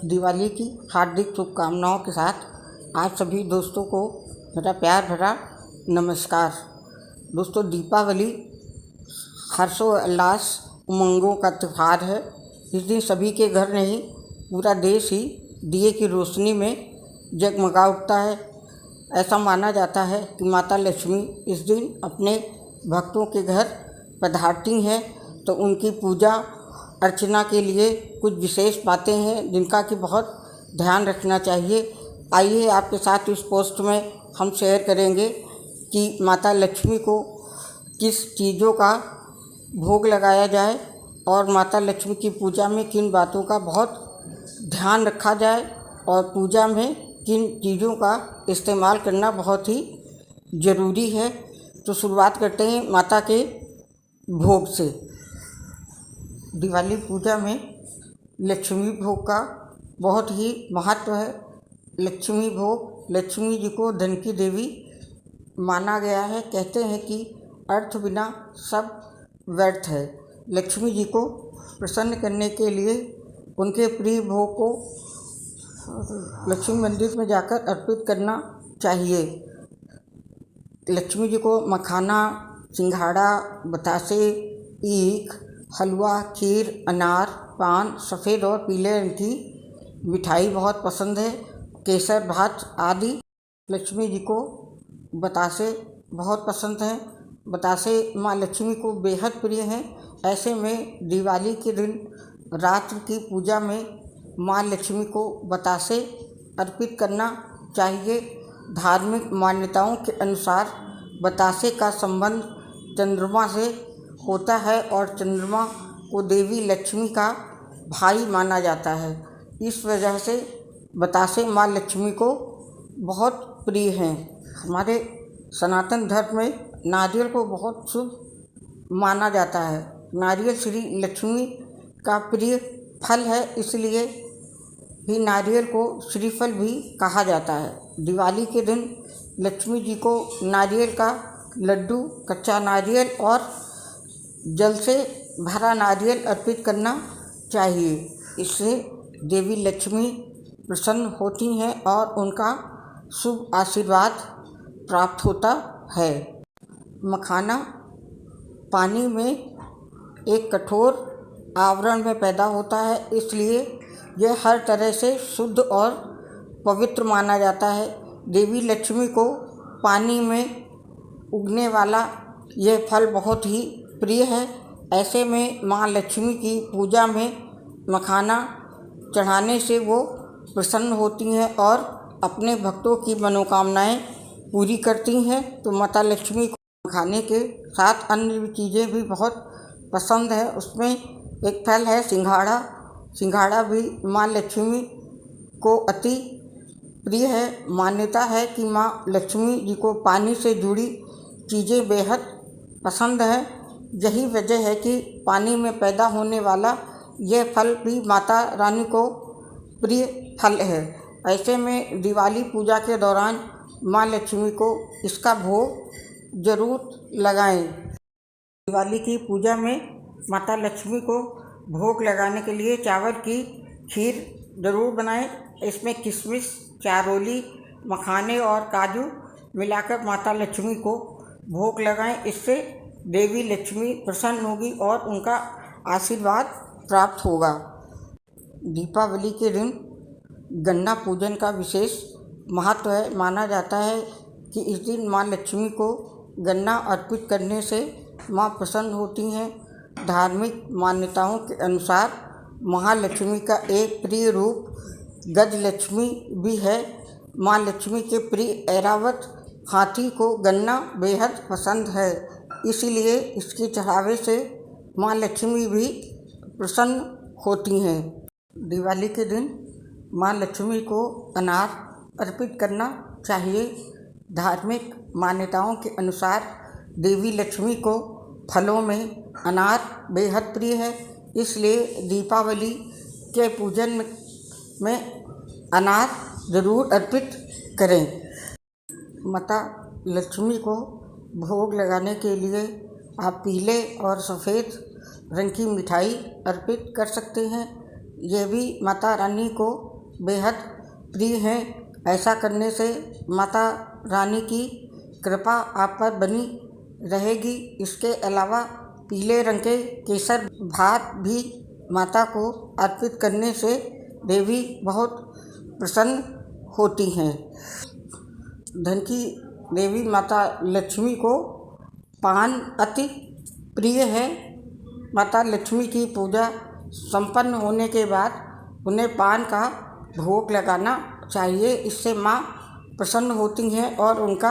दिवाली की हार्दिक शुभकामनाओं के साथ आप सभी दोस्तों को मेरा प्यार भरा नमस्कार। दोस्तों, दीपावली हर्षोल्लास उमंगों का त्यौहार है। इस दिन सभी के घर नहीं, पूरा देश ही दिए की रोशनी में जगमगा उठता है। ऐसा माना जाता है कि माता लक्ष्मी इस दिन अपने भक्तों के घर पधारती हैं, तो उनकी पूजा अर्चना के लिए कुछ विशेष बातें हैं जिनका कि बहुत ध्यान रखना चाहिए। आइए आपके साथ इस पोस्ट में हम शेयर करेंगे कि माता लक्ष्मी को किस चीज़ों का भोग लगाया जाए और माता लक्ष्मी की पूजा में किन बातों का बहुत ध्यान रखा जाए और पूजा में किन चीज़ों का इस्तेमाल करना बहुत ही ज़रूरी है। तो शुरुआत करते हैं माता के भोग से। दिवाली पूजा में लक्ष्मी भोग का बहुत ही महत्व है। लक्ष्मी भोग, लक्ष्मी जी को धन की देवी माना गया है। कहते हैं कि अर्थ बिना सब व्यर्थ है। लक्ष्मी जी को प्रसन्न करने के लिए उनके प्रिय भोग को लक्ष्मी मंदिर में जाकर अर्पित करना चाहिए। लक्ष्मी जी को मखाना, सिंघाड़ा, बतासे, ईख, हलवा, खीर, अनार, पान, सफ़ेद और पीले रंग की मिठाई बहुत पसंद है। केसर, भात आदि। लक्ष्मी जी को बतासे बहुत पसंद हैं। बतासे माँ लक्ष्मी को बेहद प्रिय हैं। ऐसे में दिवाली के दिन रात्रि की पूजा में माँ लक्ष्मी को बतासे अर्पित करना चाहिए। धार्मिक मान्यताओं के अनुसार बतासे का संबंध चंद्रमा से होता है और चंद्रमा को देवी लक्ष्मी का भाई माना जाता है। इस वजह से बतासे माँ लक्ष्मी को बहुत प्रिय हैं। हमारे सनातन धर्म में नारियल को बहुत शुभ माना जाता है। नारियल श्री लक्ष्मी का प्रिय फल है, इसलिए ही नारियल को श्रीफल भी कहा जाता है। दिवाली के दिन लक्ष्मी जी को नारियल का लड्डू, कच्चा नारियल और जल से भरा नारियल अर्पित करना चाहिए। इससे देवी लक्ष्मी प्रसन्न होती हैं और उनका शुभ आशीर्वाद प्राप्त होता है। मखाना पानी में एक कठोर आवरण में पैदा होता है, इसलिए यह हर तरह से शुद्ध और पवित्र माना जाता है। देवी लक्ष्मी को पानी में उगने वाला यह फल बहुत ही प्रिय है। ऐसे में माँ लक्ष्मी की पूजा में मखाना चढ़ाने से वो प्रसन्न होती हैं और अपने भक्तों की मनोकामनाएं पूरी करती हैं। तो माता लक्ष्मी को मखाने के साथ अन्य चीज़ें भी बहुत पसंद है। उसमें एक फल है सिंघाड़ा। सिंघाड़ा भी माँ लक्ष्मी को अति प्रिय है। मान्यता है कि माँ लक्ष्मी जी को पानी से जुड़ी चीज़ें बेहद पसंद है। यही वजह है कि पानी में पैदा होने वाला यह फल भी माता रानी को प्रिय फल है। ऐसे में दिवाली पूजा के दौरान माँ लक्ष्मी को इसका भोग जरूर लगाएं। दिवाली की पूजा में माता लक्ष्मी को भोग लगाने के लिए चावल की खीर जरूर बनाएं। इसमें किशमिश, चारोली, मखाने और काजू मिलाकर माता लक्ष्मी को भोग लगाएं। इससे देवी लक्ष्मी प्रसन्न होगी और उनका आशीर्वाद प्राप्त होगा। दीपावली के दिन गन्ना पूजन का विशेष महत्व है। माना जाता है कि इस दिन माँ लक्ष्मी को गन्ना अर्पित करने से माँ प्रसन्न होती हैं। धार्मिक मान्यताओं के अनुसार महालक्ष्मी का एक प्रिय रूप गजलक्ष्मी भी है। माँ लक्ष्मी के प्रिय ऐरावत हाथी को गन्ना बेहद पसंद है, इसीलिए इसके चढ़ावे से माँ लक्ष्मी भी प्रसन्न होती हैं। दिवाली के दिन माँ लक्ष्मी को अनार अर्पित करना चाहिए। धार्मिक मान्यताओं के अनुसार देवी लक्ष्मी को फलों में अनार बेहद प्रिय है, इसलिए दीपावली के पूजन में अनार ज़रूर अर्पित करें। माता लक्ष्मी को भोग लगाने के लिए आप पीले और सफ़ेद रंग की मिठाई अर्पित कर सकते हैं। यह भी माता रानी को बेहद प्रिय हैं। ऐसा करने से माता रानी की कृपा आप पर बनी रहेगी। इसके अलावा पीले रंग के केसर भात भी माता को अर्पित करने से देवी बहुत प्रसन्न होती हैं। धन की देवी माता लक्ष्मी को पान अति प्रिय है। माता लक्ष्मी की पूजा संपन्न होने के बाद उन्हें पान का भोग लगाना चाहिए। इससे माँ प्रसन्न होती हैं और उनका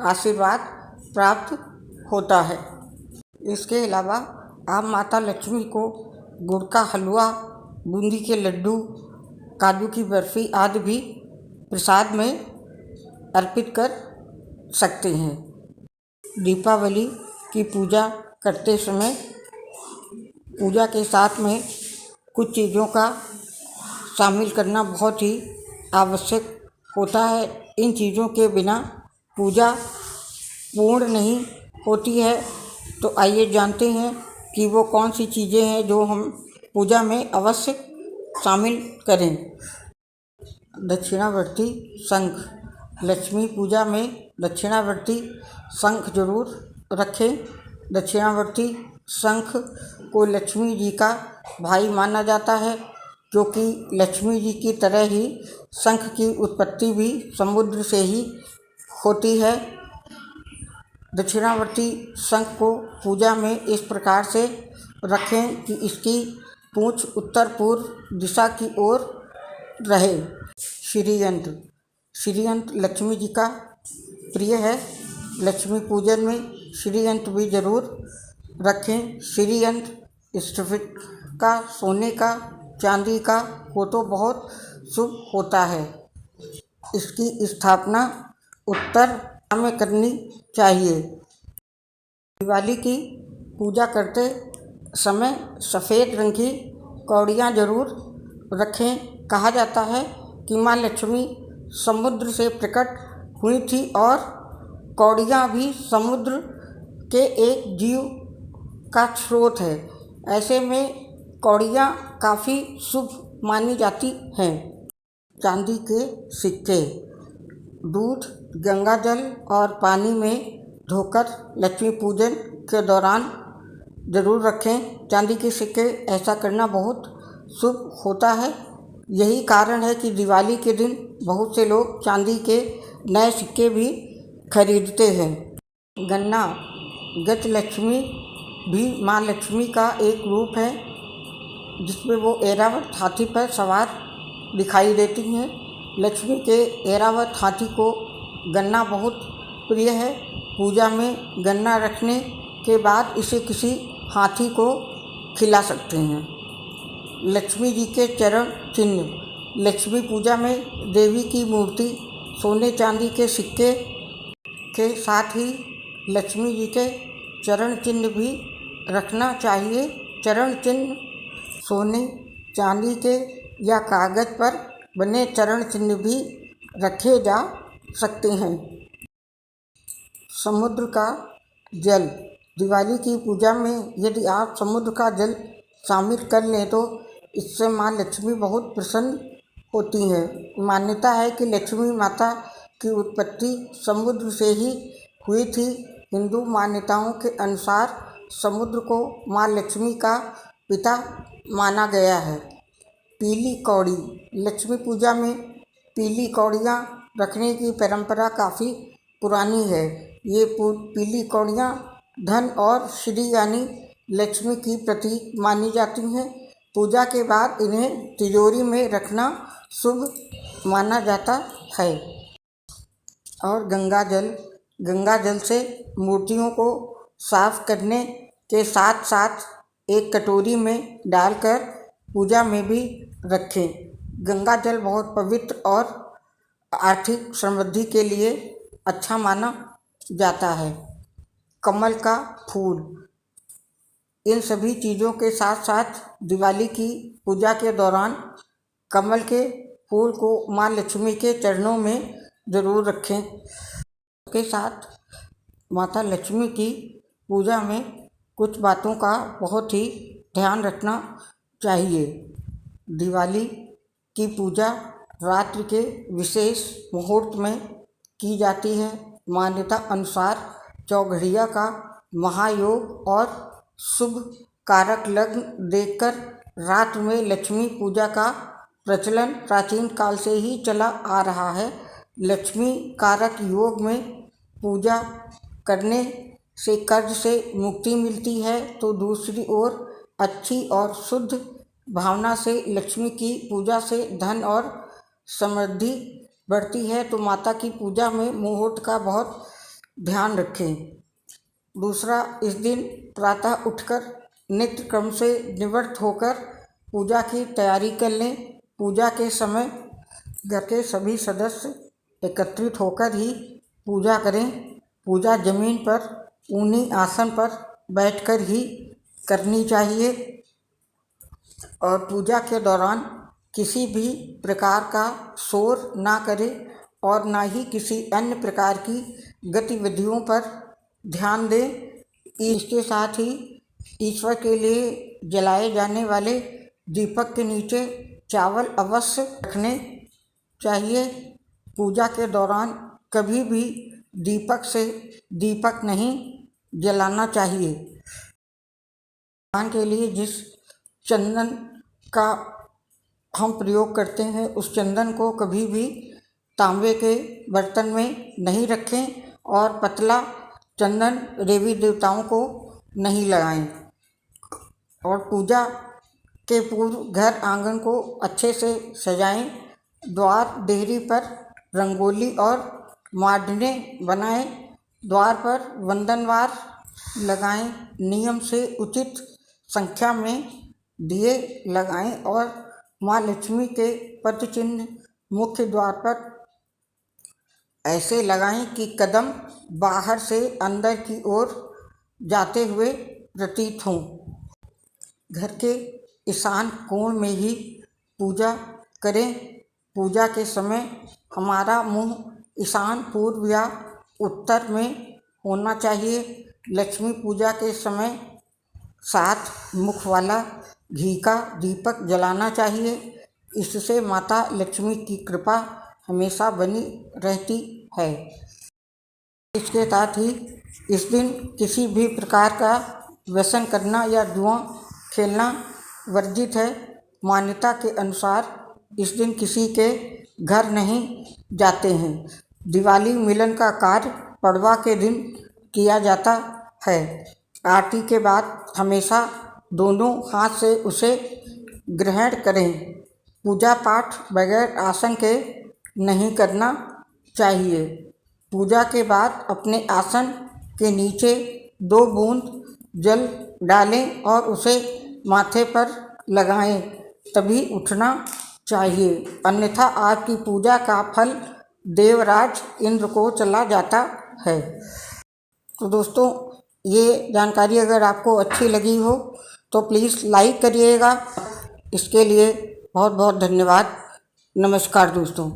आशीर्वाद प्राप्त होता है। इसके अलावा आप माता लक्ष्मी को गुड़ का हलवा, बूंदी के लड्डू, काजू की बर्फ़ी आदि भी प्रसाद में अर्पित कर सकते हैं। दीपावली की पूजा करते समय पूजा के साथ में कुछ चीज़ों का शामिल करना बहुत ही आवश्यक होता है। इन चीज़ों के बिना पूजा पूर्ण नहीं होती है। तो आइए जानते हैं कि वो कौन सी चीज़ें हैं जो हम पूजा में अवश्य शामिल करें। दक्षिणावर्ती शंख। लक्ष्मी पूजा में दक्षिणावर्ती शंख जरूर रखें। दक्षिणावर्ती शंख को लक्ष्मी जी का भाई माना जाता है, क्योंकि लक्ष्मी जी की तरह ही शंख की उत्पत्ति भी समुद्र से ही होती है। दक्षिणावर्ती शंख को पूजा में इस प्रकार से रखें कि इसकी पूंछ उत्तर पूर्व दिशा की ओर रहे। श्रीयंत्र। श्रीयंत्र लक्ष्मी जी का प्रिय है। लक्ष्मी पूजन में श्रीयंत्र भी जरूर रखें। श्रीयंत्र स्टील का, सोने का, चांदी का हो तो बहुत शुभ होता है। इसकी स्थापना उत्तर दिशा में करनी चाहिए। दिवाली की पूजा करते समय सफ़ेद रंग की कौड़ियाँ जरूर रखें। कहा जाता है कि माँ लक्ष्मी समुद्र से प्रकट हुई थी और कौड़ियाँ भी समुद्र के एक जीव का स्रोत है। ऐसे में कौड़ियाँ काफ़ी शुभ मानी जाती हैं। चांदी के सिक्के। दूध, गंगा जल और पानी में धोकर लक्ष्मी पूजन के दौरान ज़रूर रखें। चांदी के सिक्के ऐसा करना बहुत शुभ होता है। यही कारण है कि दिवाली के दिन बहुत से लोग चांदी के नए सिक्के भी खरीदते हैं। गन्ना। गज लक्ष्मी भी माँ लक्ष्मी का एक रूप है, जिसमें वो ऐरावत हाथी पर सवार दिखाई देती हैं। लक्ष्मी के ऐरावत हाथी को गन्ना बहुत प्रिय है। पूजा में गन्ना रखने के बाद इसे किसी हाथी को खिला सकते हैं। लक्ष्मी जी के चरण चिन्ह। लक्ष्मी पूजा में देवी की मूर्ति सोने चांदी के सिक्के के साथ ही लक्ष्मी जी के चरण चिन्ह भी रखना चाहिए। चरण चिन्ह सोने चांदी के या कागज पर बने चरण चिन्ह भी रखे जा सकते हैं। समुद्र का जल। दिवाली की पूजा में यदि आप समुद्र का जल शामिल कर लें तो इससे माँ लक्ष्मी बहुत प्रसन्न होती हैं। मान्यता है कि लक्ष्मी माता की उत्पत्ति समुद्र से ही हुई थी। हिंदू मान्यताओं के अनुसार समुद्र को माँ लक्ष्मी का पिता माना गया है। पीली कौड़ी। लक्ष्मी पूजा में पीली कौड़ियाँ रखने की परंपरा काफ़ी पुरानी है। ये पीली कौड़ियाँ धन और श्री यानी लक्ष्मी की प्रतीक मानी जाती हैं। पूजा के बाद इन्हें तिजोरी में रखना शुभ माना जाता है। और गंगा जल। गंगा जल से मूर्तियों को साफ करने के साथ साथ एक कटोरी में डालकर पूजा में भी रखें। गंगा जल बहुत पवित्र और आर्थिक समृद्धि के लिए अच्छा माना जाता है। कमल का फूल। इन सभी चीज़ों के साथ साथ दिवाली की पूजा के दौरान कमल के फूल को माँ लक्ष्मी के चरणों में ज़रूर रखें। के साथ माता लक्ष्मी की पूजा में कुछ बातों का बहुत ही ध्यान रखना चाहिए। दिवाली की पूजा रात्रि के विशेष मुहूर्त में की जाती है। मान्यता अनुसार चौघड़िया का महायोग और शुभ कारक लग्न देखकर रात में लक्ष्मी पूजा का प्रचलन प्राचीन काल से ही चला आ रहा है। लक्ष्मी कारक योग में पूजा करने से कर्ज से मुक्ति मिलती है, तो दूसरी ओर अच्छी और शुद्ध भावना से लक्ष्मी की पूजा से धन और समृद्धि बढ़ती है। तो माता की पूजा में मुहूर्त का बहुत ध्यान रखें। दूसरा, इस दिन प्रातः उठकर नित्य क्रम से निवृत्त होकर पूजा की तैयारी कर लें। पूजा के समय घर के सभी सदस्य एकत्रित होकर ही पूजा करें। पूजा जमीन पर ऊनी आसन पर बैठकर ही करनी चाहिए और पूजा के दौरान किसी भी प्रकार का शोर ना करें और ना ही किसी अन्य प्रकार की गतिविधियों पर ध्यान दें। इसके साथ ही ईश्वर के लिए जलाए जाने वाले दीपक के नीचे चावल अवश्य रखने चाहिए। पूजा के दौरान कभी भी दीपक से दीपक नहीं जलाना चाहिए। भगवान के लिए जिस चंदन का हम प्रयोग करते हैं उस चंदन को कभी भी तांबे के बर्तन में नहीं रखें और पतला चंदन देवी देवताओं को नहीं लगाएं। और पूजा के पूर्व घर आंगन को अच्छे से सजाएं। द्वार देहरी पर रंगोली और मार्डने बनाएं। द्वार पर वंदनवार लगाएं। नियम से उचित संख्या में दिए लगाएं और माँ लक्ष्मी के पद चिन्ह मुख्य द्वार पर ऐसे लगाएं कि कदम बाहर से अंदर की ओर जाते हुए प्रतीत हों। घर के ईशान कोण में ही पूजा करें। पूजा के समय हमारा मुंह ईशान पूर्व या उत्तर में होना चाहिए। लक्ष्मी पूजा के समय 7 मुख वाला घी का दीपक जलाना चाहिए। इससे माता लक्ष्मी की कृपा हमेशा बनी रहती है। इसके साथ ही इस दिन किसी भी प्रकार का व्यसन करना या जुआ खेलना वर्जित है। मान्यता के अनुसार इस दिन किसी के घर नहीं जाते हैं। दिवाली मिलन का कार्य पड़वा के दिन किया जाता है। आरती के बाद हमेशा दोनों हाथ से उसे ग्रहण करें। पूजा पाठ बगैर आसन के नहीं करना चाहिए। पूजा के बाद अपने आसन के नीचे 2 बूंद जल डालें और उसे माथे पर लगाएं, तभी उठना चाहिए, अन्यथा आपकी पूजा का फल देवराज इंद्र को चला जाता है। तो दोस्तों, ये जानकारी अगर आपको अच्छी लगी हो तो प्लीज़ लाइक करिएगा। इसके लिए बहुत बहुत धन्यवाद। नमस्कार दोस्तों।